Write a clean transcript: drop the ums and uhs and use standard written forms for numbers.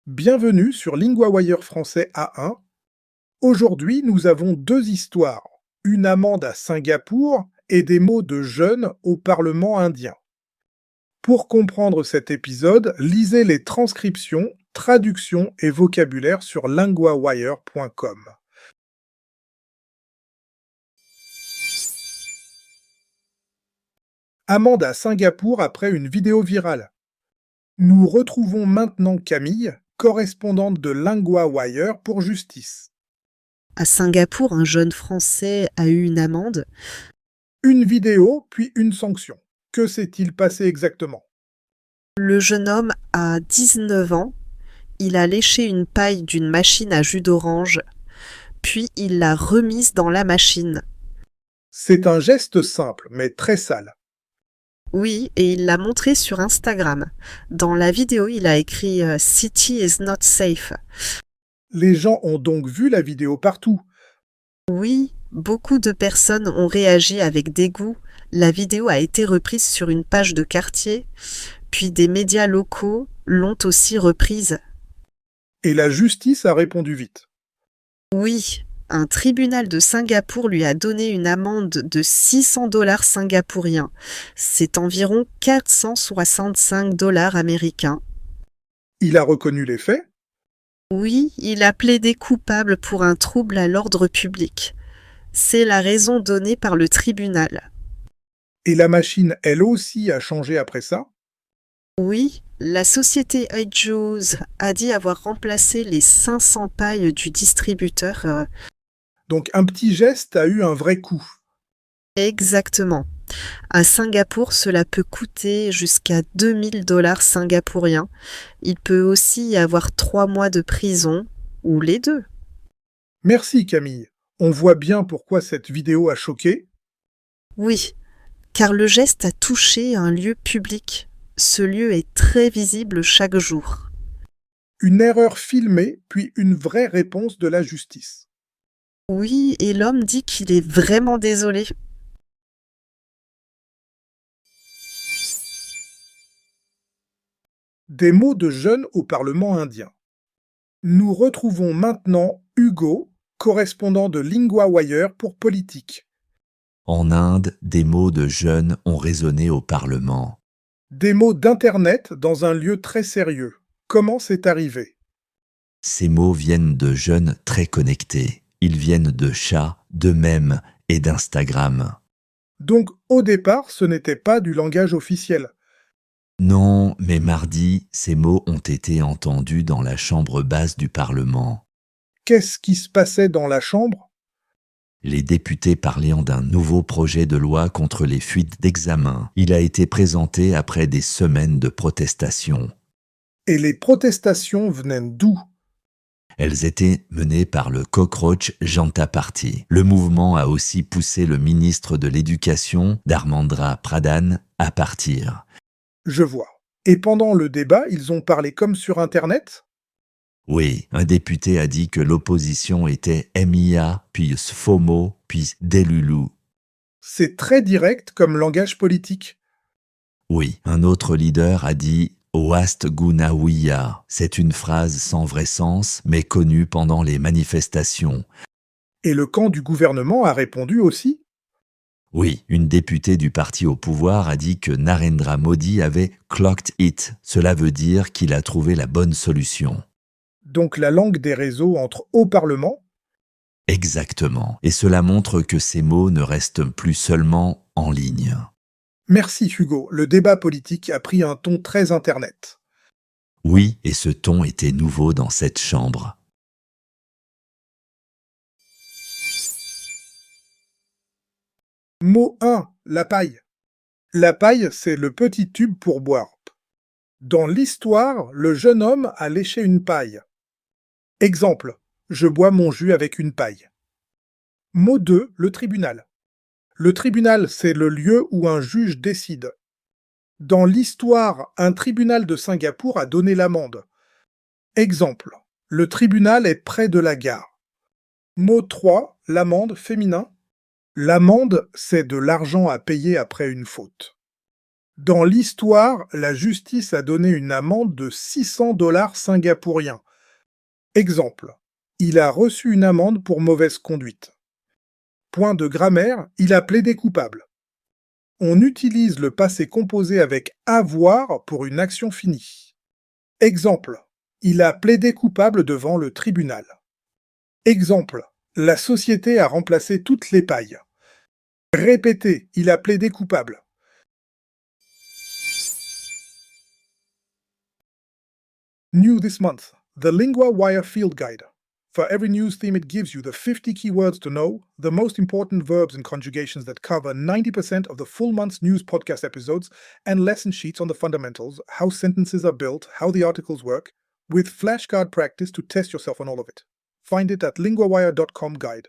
Bienvenue sur LinguaWire français A1. Aujourd'hui, nous avons deux histoires, une amende à Singapour et des mots de jeunes au Parlement indien. Pour comprendre cet épisode, lisez les transcriptions, traductions et vocabulaire sur linguawire.com. Amende à Singapour après une vidéo virale. Nous retrouvons maintenant Camille, correspondante de LinguaWire pour Justice. À Singapour, un jeune Français a eu une amende. Une vidéo, puis une sanction. Que s'est-il passé exactement? Le jeune homme a 19 ans. Il a léché une paille d'une machine à jus d'orange, puis il l'a remise dans la machine. C'est un geste simple, mais très sale. Oui, et il l'a montré sur Instagram. Dans la vidéo, il a écrit City is not safe. Les gens ont donc vu la vidéo partout. Oui, beaucoup de personnes ont réagi avec dégoût. La vidéo a été reprise sur une page de quartier, puis des médias locaux l'ont aussi reprise. Et la justice a répondu vite. Oui, un tribunal de Singapour lui a donné une amende de 600 $ singapouriens. C'est environ 465 $ américains. Il a reconnu les faits. Oui, il a plaidé coupable pour un trouble à l'ordre public. C'est la raison donnée par le tribunal. Et la machine, elle aussi, a changé après ça. Oui, la société iJoes a dit avoir remplacé les 500 pailles du distributeur. Donc un petit geste a eu un vrai coup. Exactement. À Singapour, cela peut coûter jusqu'à 2000 $ singapouriens. Il peut aussi y avoir 3 mois de prison, ou les deux. Merci Camille. On voit bien pourquoi cette vidéo a choqué. Oui, car le geste a touché un lieu public. Ce lieu est très visible chaque jour. Une erreur filmée, puis une vraie réponse de la justice. Oui, et l'homme dit qu'il est vraiment désolé. Des mots de jeunes au Parlement indien. Nous retrouvons maintenant Hugo, correspondant de LinguaWire pour Politique. En Inde, des mots de jeunes ont résonné au Parlement. Des mots d'Internet dans un lieu très sérieux. Comment c'est arrivé? Ces mots viennent de jeunes très connectés. Ils viennent de chats, de mèmes et d'Instagram. Donc au départ, ce n'était pas du langage officiel. Non, mais mardi, ces mots ont été entendus dans la chambre basse du Parlement. Qu'est-ce qui se passait dans la chambre? Les députés parlaient d'un nouveau projet de loi contre les fuites d'examen. Il a été présenté après des semaines de protestations. Et les protestations venaient d'où? Elles étaient menées par le Cockroach Janta Party. Le mouvement a aussi poussé le ministre de l'Éducation, Dharmendra Pradhan, à partir. Je vois. Et pendant le débat, ils ont parlé comme sur Internet? Oui, un député a dit que l'opposition était MIA, puis SFOMO, puis Delulu. C'est très direct comme langage politique. Oui, un autre leader a dit Oast Gunawiya. C'est une phrase sans vrai sens, mais connue pendant les manifestations. Et le camp du gouvernement a répondu aussi? Oui, une députée du parti au pouvoir a dit que Narendra Modi avait clocked it. Cela veut dire qu'il a trouvé la bonne solution. Donc la langue des réseaux entre au Parlement? Exactement. Et cela montre que ces mots ne restent plus seulement en ligne. Merci Hugo, le débat politique a pris un ton très Internet. Oui, et ce ton était nouveau dans cette chambre. Mot 1, la paille. La paille, c'est le petit tube pour boire. Dans l'histoire, le jeune homme a léché une paille. Exemple, je bois mon jus avec une paille. Mot 2, le tribunal. Le tribunal, c'est le lieu où un juge décide. Dans l'histoire, un tribunal de Singapour a donné l'amende. Exemple, le tribunal est près de la gare. Mot 3, l'amende féminin. L'amende, c'est de l'argent à payer après une faute. Dans l'histoire, la justice a donné une amende de 600 $ singapouriens. Exemple, il a reçu une amende pour mauvaise conduite. Point de grammaire, il a plaidé coupable. On utilise le passé composé avec avoir pour une action finie. Exemple, il a plaidé coupable devant le tribunal. Exemple, la société a remplacé toutes les pailles. Répétez, il a plaidé coupable. New this month, the LinguaWire Field Guide. For every news theme, it gives you the 50 keywords to know, the most important verbs and conjugations that cover 90% of the full month's news podcast episodes, and lesson sheets on the fundamentals, how sentences are built, how the articles work, with flashcard practice to test yourself on all of it. Find it at linguawire.com guide.